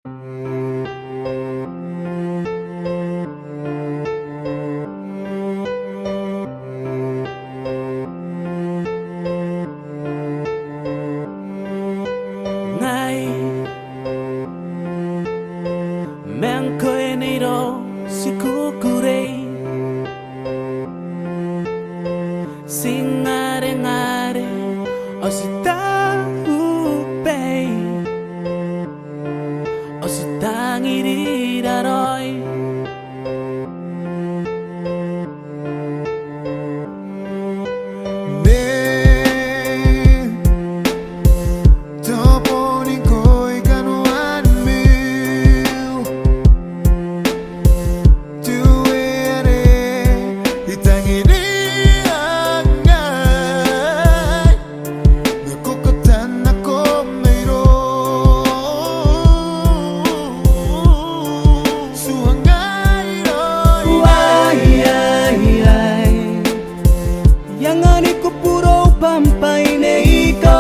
ngai ngkoe irou si kukurei ngare o si taupei o si tangiriira raoi boni ngkoe kanoani miiu tuangai Raoi tangiriira ngai ngko katannako Tuangai Raoi anganiko buroou pampai neiko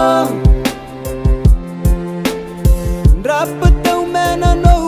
rabwatau nanou